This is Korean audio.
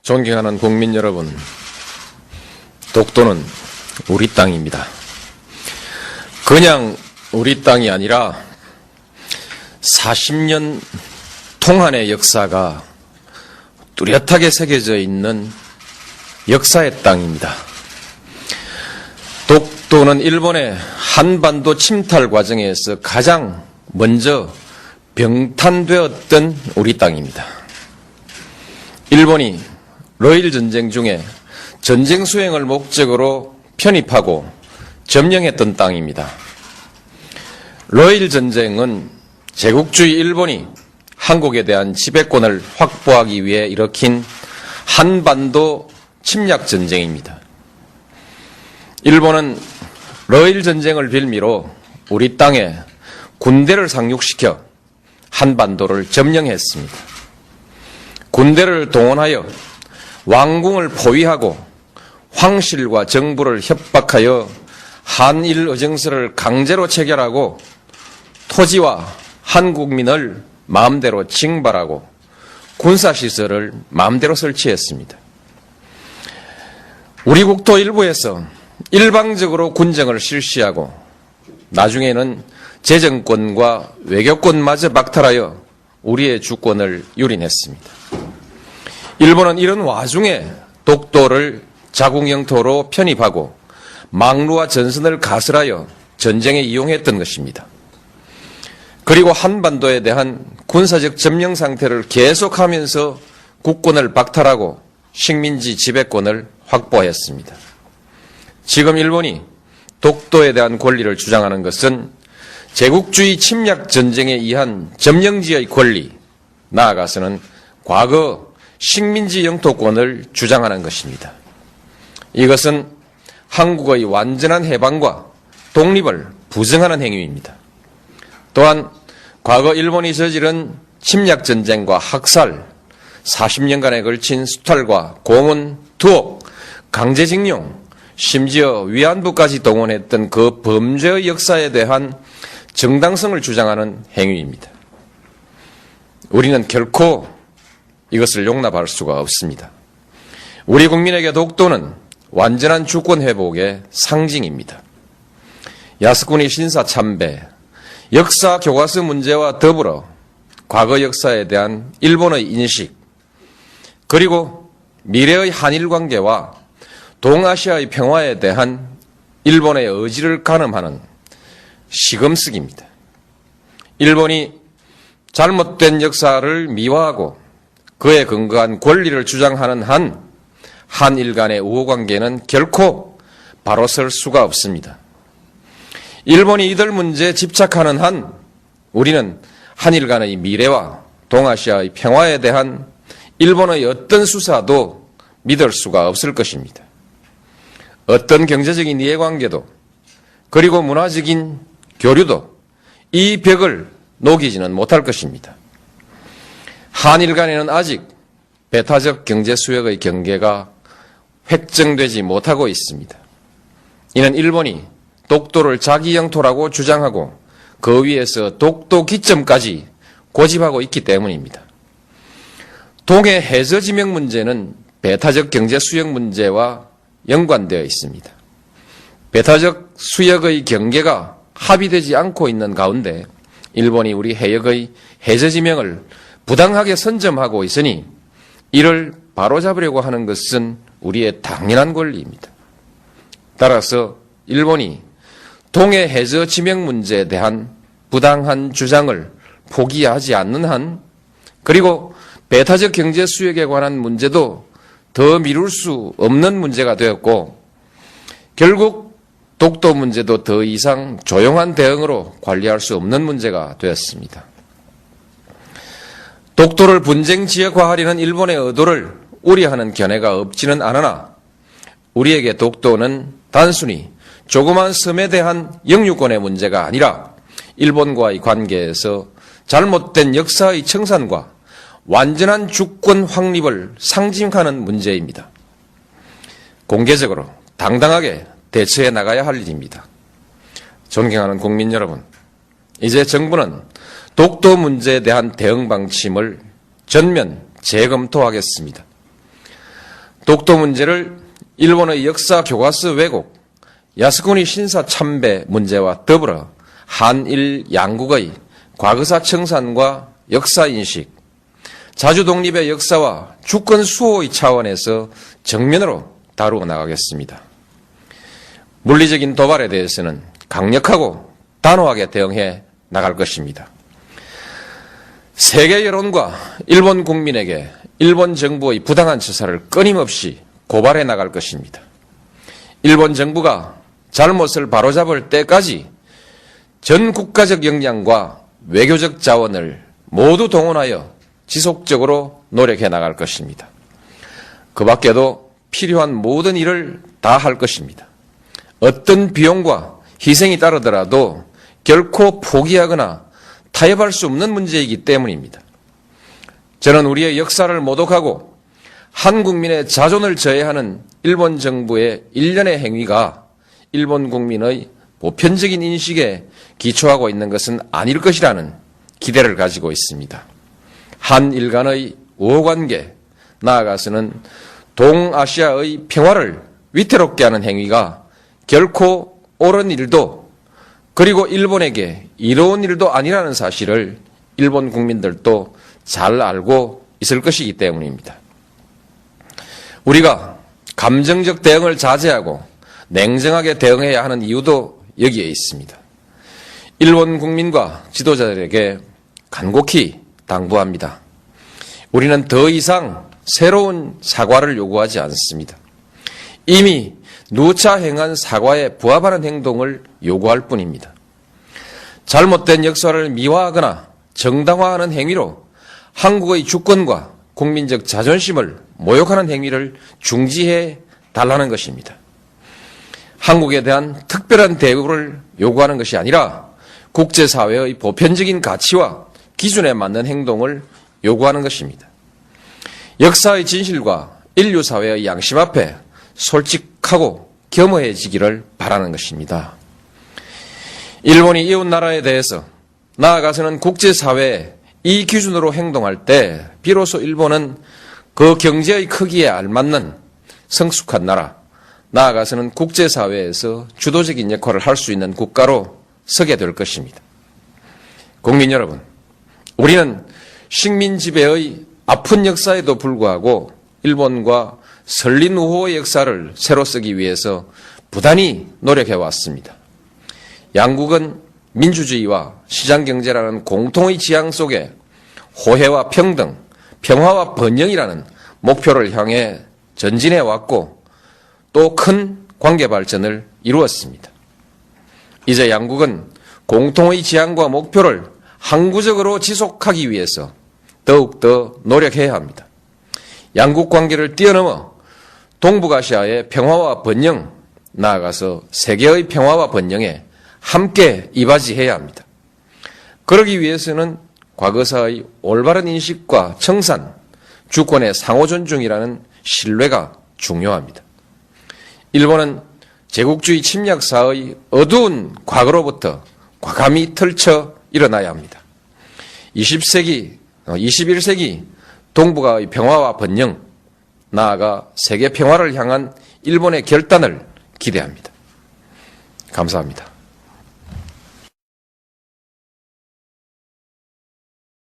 존경하는 국민 여러분, 독도는 우리 땅입니다. 그냥 우리 땅이 아니라 40년 통한의 역사가 뚜렷하게 새겨져 있는 역사의 땅입니다. 독도는 일본의 한반도 침탈 과정에서 가장 먼저 병탄되었던 우리 땅입니다. 일본이 러일 전쟁 중에 전쟁 수행을 목적으로 편입하고 점령했던 땅입니다. 러일 전쟁은 제국주의 일본이 한국에 대한 지배권을 확보하기 위해 일으킨 한반도 침략 전쟁입니다. 일본은 러일 전쟁을 빌미로 우리 땅에 군대를 상륙시켜 한반도를 점령했습니다. 군대를 동원하여 왕궁을 포위하고 황실과 정부를 협박하여 한일 의정서를 강제로 체결하고 토지와 한국민을 마음대로 징발하고 군사시설을 마음대로 설치했습니다. 우리 국토 일부에서 일방적으로 군정을 실시하고 나중에는 재정권과 외교권마저 박탈하여 우리의 주권을 유린했습니다. 일본은 이런 와중에 독도를 자국 영토로 편입하고 망루와 전선을 가설하여 전쟁에 이용했던 것입니다. 그리고 한반도에 대한 군사적 점령 상태를 계속하면서 국권을 박탈하고 식민지 지배권을 확보했습니다. 지금 일본이 독도에 대한 권리를 주장하는 것은 제국주의 침략 전쟁에 의한 점령지의 권리, 나아가서는 과거 식민지 영토권을 주장하는 것입니다. 이것은 한국의 완전한 해방과 독립을 부정하는 행위입니다. 또한 과거 일본이 저지른 침략 전쟁과 학살, 40년간에 걸친 수탈과 고문, 투옥, 강제징용, 심지어 위안부까지 동원했던 그 범죄의 역사에 대한 정당성을 주장하는 행위입니다. 우리는 결코 이것을 용납할 수가 없습니다. 우리 국민에게 독도는 완전한 주권 회복의 상징입니다. 야스쿠니 신사 참배, 역사 교과서 문제와 더불어 과거 역사에 대한 일본의 인식, 그리고 미래의 한일 관계와 동아시아의 평화에 대한 일본의 의지를 가늠하는 시금석입니다. 일본이 잘못된 역사를 미화하고 그에 근거한 권리를 주장하는 한 한일 간의 우호관계는 결코 바로 설 수가 없습니다. 일본이 이들 문제에 집착하는 한 우리는 한일 간의 미래와 동아시아의 평화에 대한 일본의 어떤 수사도 믿을 수가 없을 것입니다. 어떤 경제적인 이해관계도 그리고 문화적인 교류도 이 벽을 녹이지는 못할 것입니다. 한일 간에는 아직 배타적 경제 수역의 경계가 획정되지 못하고 있습니다. 이는 일본이 독도를 자기 영토라고 주장하고 그 위에서 독도 기점까지 고집하고 있기 때문입니다. 동해 해저 지명 문제는 배타적 경제 수역 문제와 연관되어 있습니다. 배타적 수역의 경계가 합의되지 않고 있는 가운데 일본이 우리 해역의 해저 지명을 부당하게 선점하고 있으니 이를 바로잡으려고 하는 것은 우리의 당연한 권리입니다. 따라서 일본이 동해 해저 지명 문제에 대한 부당한 주장을 포기하지 않는 한, 그리고 배타적 경제 수역에 관한 문제도 더 미룰 수 없는 문제가 되었고, 결국 독도 문제도 더 이상 조용한 대응으로 관리할 수 없는 문제가 되었습니다. 독도를 분쟁 지역화하려는 일본의 의도를 우려하는 견해가 없지는 않으나 우리에게 독도는 단순히 조그만 섬에 대한 영유권의 문제가 아니라 일본과의 관계에서 잘못된 역사의 청산과 완전한 주권 확립을 상징하는 문제입니다. 공개적으로 당당하게 대처해 나가야 할 일입니다. 존경하는 국민 여러분, 이제 정부는 독도 문제에 대한 대응 방침을 전면 재검토하겠습니다. 독도 문제를 일본의 역사 교과서 왜곡, 야스쿠니 신사 참배 문제와 더불어 한일 양국의 과거사 청산과 역사인식, 자주 독립의 역사와 주권 수호의 차원에서 정면으로 다루어 나가겠습니다. 물리적인 도발에 대해서는 강력하고 단호하게 대응해 나갈 것입니다. 세계 여론과 일본 국민에게 일본 정부의 부당한 처사를 끊임없이 고발해 나갈 것입니다. 일본 정부가 잘못을 바로잡을 때까지 전 국가적 역량과 외교적 자원을 모두 동원하여 지속적으로 노력해 나갈 것입니다. 그 밖에도 필요한 모든 일을 다 할 것입니다. 어떤 비용과 희생이 따르더라도 결코 포기하거나 타협할 수 없는 문제이기 때문입니다. 저는 우리의 역사를 모독하고 한 국민의 자존을 저해하는 일본 정부의 일련의 행위가 일본 국민의 보편적인 인식에 기초하고 있는 것은 아닐 것이라는 기대를 가지고 있습니다. 한일 간의 우호관계, 나아가서는 동아시아의 평화를 위태롭게 하는 행위가 결코 옳은 일도 그리고 일본에게 이로운 일도 아니라는 사실을 일본 국민들도 잘 알고 있을 것이기 때문입니다. 우리가 감정적 대응을 자제하고 냉정하게 대응해야 하는 이유도 여기에 있습니다. 일본 국민과 지도자들에게 간곡히 당부합니다. 우리는 더 이상 새로운 사과를 요구하지 않습니다. 이미 누차 행한 사과에 부합하는 행동을 요구할 뿐입니다. 잘못된 역사를 미화하거나 정당화하는 행위로 한국의 주권과 국민적 자존심을 모욕하는 행위를 중지해 달라는 것입니다. 한국에 대한 특별한 대우를 요구하는 것이 아니라 국제사회의 보편적인 가치와 기준에 맞는 행동을 요구하는 것입니다. 역사의 진실과 인류사회의 양심 앞에 솔직하고 겸허해지기를 바라는 것입니다. 일본이 이웃나라에 대해서 나아가서는 국제사회에 이 기준으로 행동할 때 비로소 일본은 그 경제의 크기에 알맞는 성숙한 나라, 나아가서는 국제사회에서 주도적인 역할을 할 수 있는 국가로 서게 될 것입니다. 국민 여러분, 우리는 식민 지배의 아픈 역사에도 불구하고 일본과 설린 우호의 역사를 새로 쓰기 위해서 부단히 노력해 왔습니다. 양국은 민주주의와 시장경제라는 공통의 지향 속에 호혜와 평등, 평화와 번영이라는 목표를 향해 전진해 왔고 또 큰 관계 발전을 이루었습니다. 이제 양국은 공통의 지향과 목표를 항구적으로 지속하기 위해서 더욱더 노력해야 합니다. 양국 관계를 뛰어넘어 동북아시아의 평화와 번영, 나아가서 세계의 평화와 번영에 함께 이바지해야 합니다. 그러기 위해서는 과거사의 올바른 인식과 청산, 주권의 상호 존중이라는 신뢰가 중요합니다. 일본은 제국주의 침략사의 어두운 과거로부터 과감히 털쳐 일어나야 합니다. 21세기 동북아의 평화와 번영, 나아가 세계 평화를 향한 일본의 결단을 기대합니다. 감사합니다.